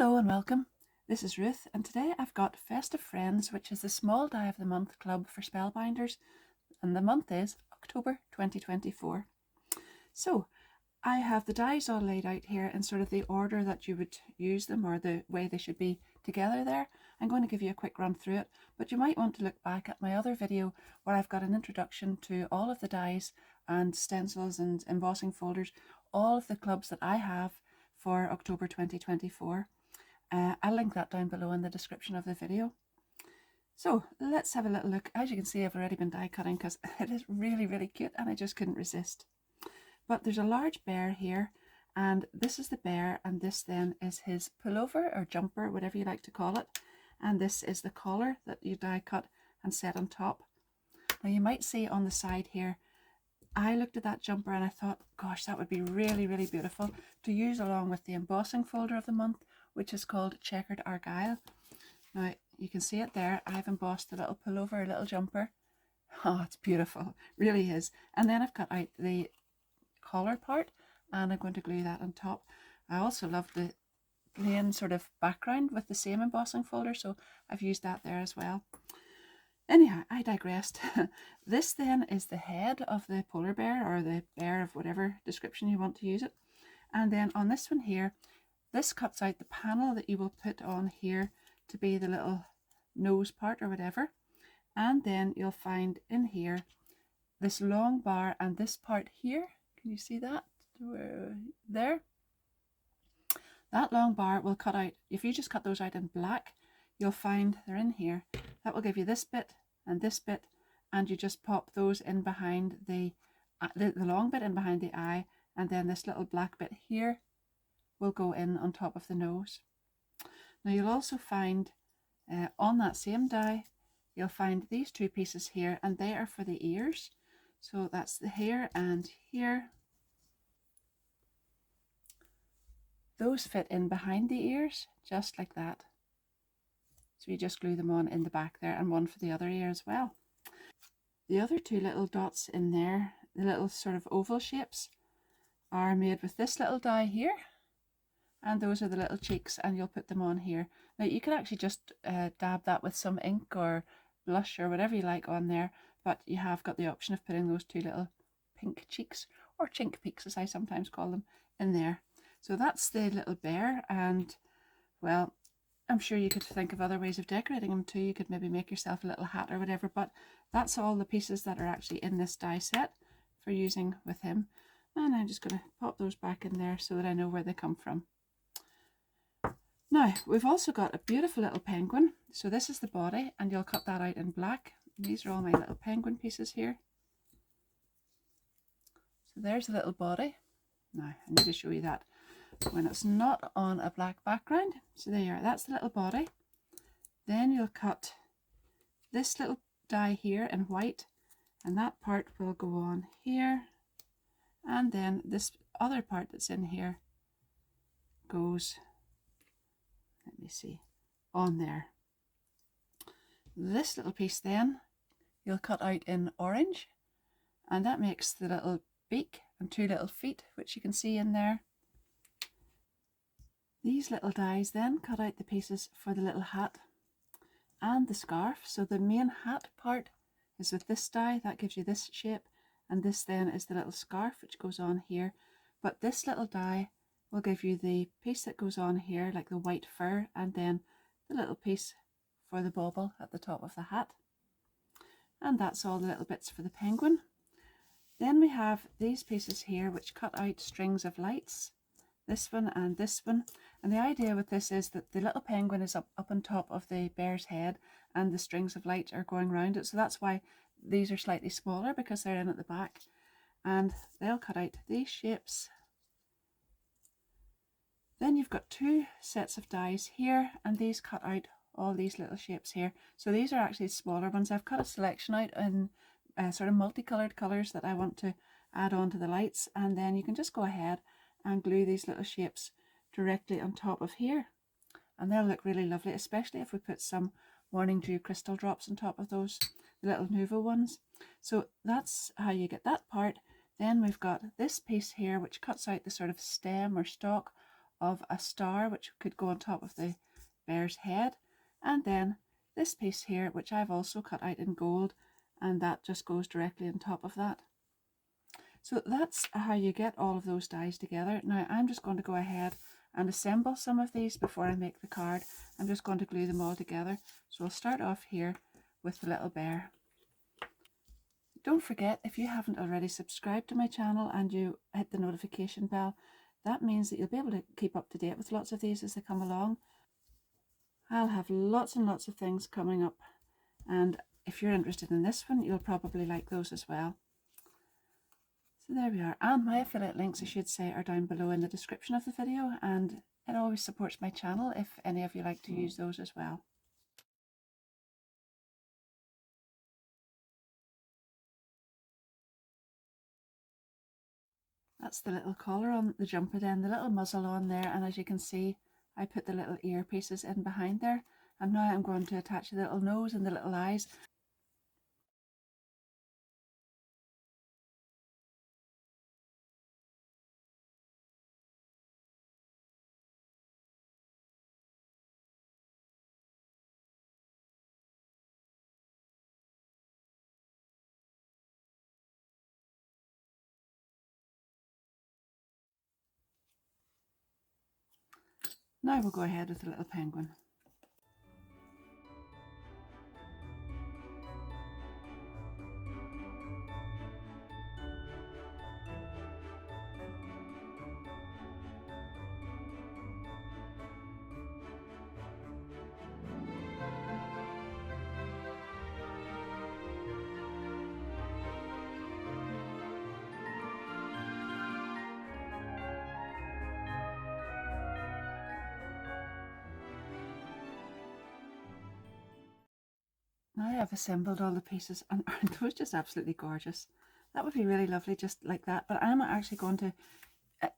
Hello and welcome. This is Ruth, and today I've got Festive Friends, which is the small die of the month club for Spellbinders, and the month is October 2024. So I have the dies all laid out here in sort of the order that you would use them, or the way they should be together there. I'm going to give you a quick run through it, but you might want to look back at my other video where I've got an introduction to all of the dies and stencils and embossing folders, all of the clubs that I have for October 2024. I'll link that down below in the description of the video. So let's have a little look. As you can see, I've already been die cutting because it is really, really cute and I just couldn't resist. But there's a large bear here, and this is the bear, and this then is his pullover or jumper, whatever you like to call it. And this is the collar that you die cut and set on top. Now you might see on the side here, I looked at that jumper and I thought, gosh, that would be really, really beautiful to use along with the embossing folder of the month, which is called Checkered Argyle. Now you can see it there. I've embossed a little pullover, a little jumper. Oh, it's beautiful, really is. And then I've cut out the collar part and I'm going to glue that on top. I also love the plain sort of background with the same embossing folder, so I've used that there as well. Anyhow, I digressed. This then is the head of the polar bear, or the bear of whatever description you want to use it. And then on this one here, this cuts out the panel that you will put on here to be the little nose part or whatever. And then you'll find in here this long bar and this part here. Can you see that? There. That long bar will cut out, if you just cut those out in black, you'll find they're in here. That will give you this bit, and you just pop those in behind the long bit in behind the eye, and then this little black bit here will go in on top of the nose. Now you'll also find on that same die, you'll find these two pieces here, and they are for the ears. So that's the here and here. Those fit in behind the ears, just like that. So you just glue them on in the back there, and one for the other ear as well. The other two little dots in there, the little sort of oval shapes, are made with this little die here. And those are the little cheeks, and you'll put them on here. Now you can actually just dab that with some ink or blush or whatever you like on there, but you have got the option of putting those two little pink cheeks, or chink peaks as I sometimes call them, in there. So that's the little bear, and well, I'm sure you could think of other ways of decorating them too. You could maybe make yourself a little hat or whatever, but that's all the pieces that are actually in this die set for using with him. And I'm just going to pop those back in there so that I know where they come from. Now, we've also got a beautiful little penguin. So this is the body, and you'll cut that out in black. These are all my little penguin pieces here. So there's the little body. Now, I need to show you that when it's not on a black background. So there you are, that's the little body. Then you'll cut this little die here in white, and that part will go on here. And then this other part that's in here goes, let me see, on there. This little piece then you'll cut out in orange, and that makes the little beak and two little feet, which you can see in there. These little dies then cut out the pieces for the little hat and the scarf. So the main hat part is with this die, that gives you this shape, and this then is the little scarf which goes on here. But this little die will give you the piece that goes on here, like the white fur, and then the little piece for the bauble at the top of the hat. And that's all the little bits for the penguin. Then we have these pieces here which cut out strings of lights, this one and this one. And the idea with this is that the little penguin is up on top of the bear's head, and the strings of light are going around it. So that's why these are slightly smaller, because they're in at the back. And they'll cut out these shapes. Then you've got two sets of dies here, and these cut out all these little shapes here. So these are actually smaller ones. I've cut a selection out in sort of multicolored colors that I want to add on to the lights, and then you can just go ahead and glue these little shapes directly on top of here, and they'll look really lovely, especially if we put some morning dew crystal drops on top of those, the little Nuvo ones. So that's how you get that part. Then we've got this piece here which cuts out the sort of stem or stalk of a star which could go on top of the bear's head, and then this piece here which I've also cut out in gold, and that just goes directly on top of that. So that's how you get all of those dies together. Now I'm just going to go ahead and assemble some of these before I make the card. I'm just going to glue them all together. So I'll start off here with the little bear. Don't forget, if you haven't already subscribed to my channel and you hit the notification bell, that means that you'll be able to keep up to date with lots of these as they come along. I'll have lots and lots of things coming up, and if you're interested in this one, you'll probably like those as well. So there we are, and my affiliate links, I should say, are down below in the description of the video, and it always supports my channel if any of you like to use those as well. That's the little collar on the jumper then, the little muzzle on there, and as you can see I put the little earpieces in behind there, and now I'm going to attach the little nose and the little eyes. Now we'll go ahead with the little penguin. Now I've assembled all the pieces, and aren't those just absolutely gorgeous? That would be really lovely just like that, but I'm actually going to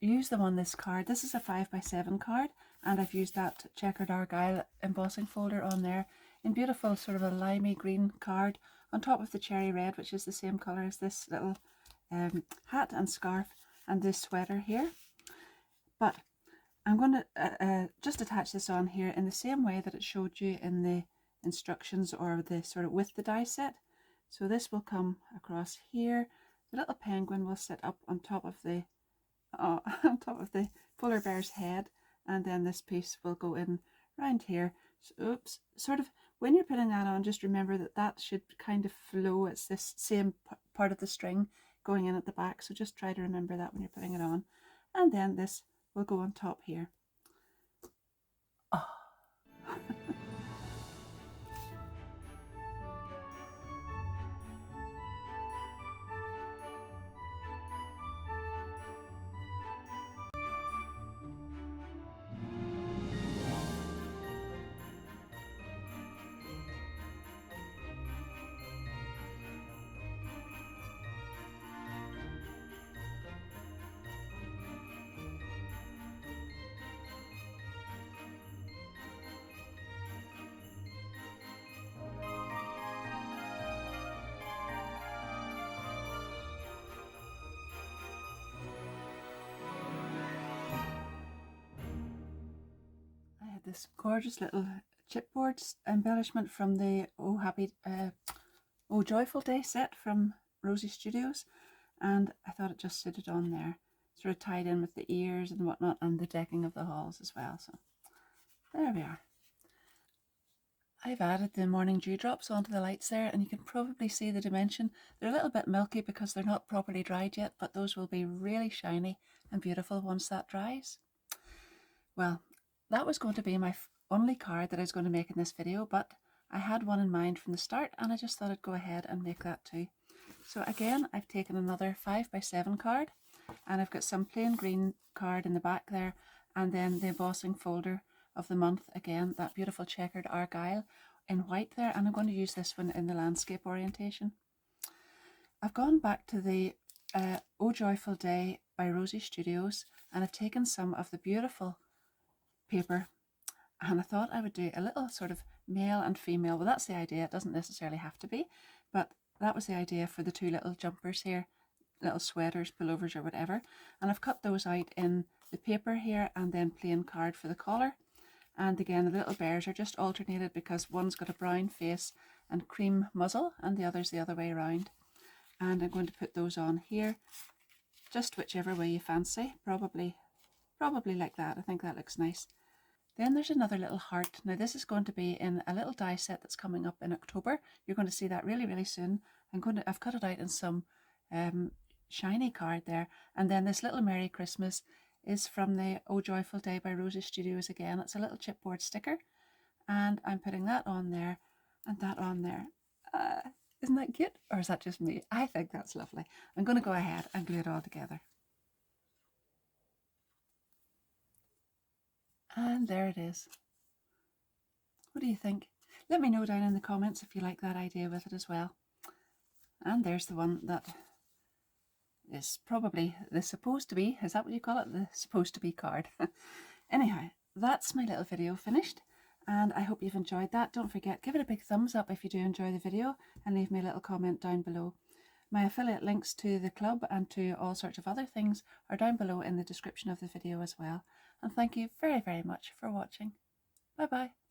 use them on this card. This is a 5x7 card, and I've used that checkered argyle embossing folder on there in beautiful sort of a limey green card on top of the cherry red, which is the same colour as this little hat and scarf and this sweater here. But I'm going to just attach this on here in the same way that it showed you in the instructions, or the sort of with the die set. So this will come across here. The little penguin will sit up on top of the on top of the polar bear's head, and then this piece will go in round here. So, oops, sort of when you're putting that on, just remember that that should kind of flow. It's this same part of the string going in at the back, so just try to remember that when you're putting it on. And then this will go on top here. Oh. This gorgeous little chipboard embellishment from the Oh Joyful Day set from Rosie Studios, and I thought it just suited on there, sort of tied in with the ears and whatnot, and the decking of the halls as well. So there we are. I've added the morning dewdrops onto the lights there, and you can probably see the dimension. They're a little bit milky because they're not properly dried yet, but those will be really shiny and beautiful once that dries. Well, that was going to be my only card that I was going to make in this video, but I had one in mind from the start, and I just thought I'd go ahead and make that too. So again, I've taken another 5x7 card, and I've got some plain green card in the back there, and then the embossing folder of the month, again, that beautiful checkered argyle in white there, and I'm going to use this one in the landscape orientation. I've gone back to the Oh Joyful Day by Rosie Studios, and I've taken some of the beautiful paper, and I thought I would do a little sort of male and female. Well, that's the idea. It doesn't necessarily have to be, but that was the idea for the two little jumpers here, little sweaters, pullovers or whatever, and I've cut those out in the paper here and then plain card for the collar. And again, the little bears are just alternated because one's got a brown face and cream muzzle and the other's the other way around. And I'm going to put those on here, just whichever way you fancy, probably like that. I think that looks nice. Then there's another little heart. Now this is going to be in a little die set that's coming up in October. You're going to see that really, really soon. I've cut it out in some shiny card there. And then this little Merry Christmas is from the Oh Joyful Day by Rosie Studios again. It's a little chipboard sticker. And I'm putting that on there and that on there. Isn't that cute? Or is that just me? I think that's lovely. I'm going to go ahead and glue it all together. And there it is. What do you think? Let me know down in the comments if you like that idea with it as well. And there's the one that is probably the supposed to be, is that what you call it? The supposed to be card. Anyhow, that's my little video finished. And I hope you've enjoyed that. Don't forget, give it a big thumbs up if you do enjoy the video and leave me a little comment down below. My affiliate links to the club and to all sorts of other things are down below in the description of the video as well. And thank you very, very much for watching. Bye bye.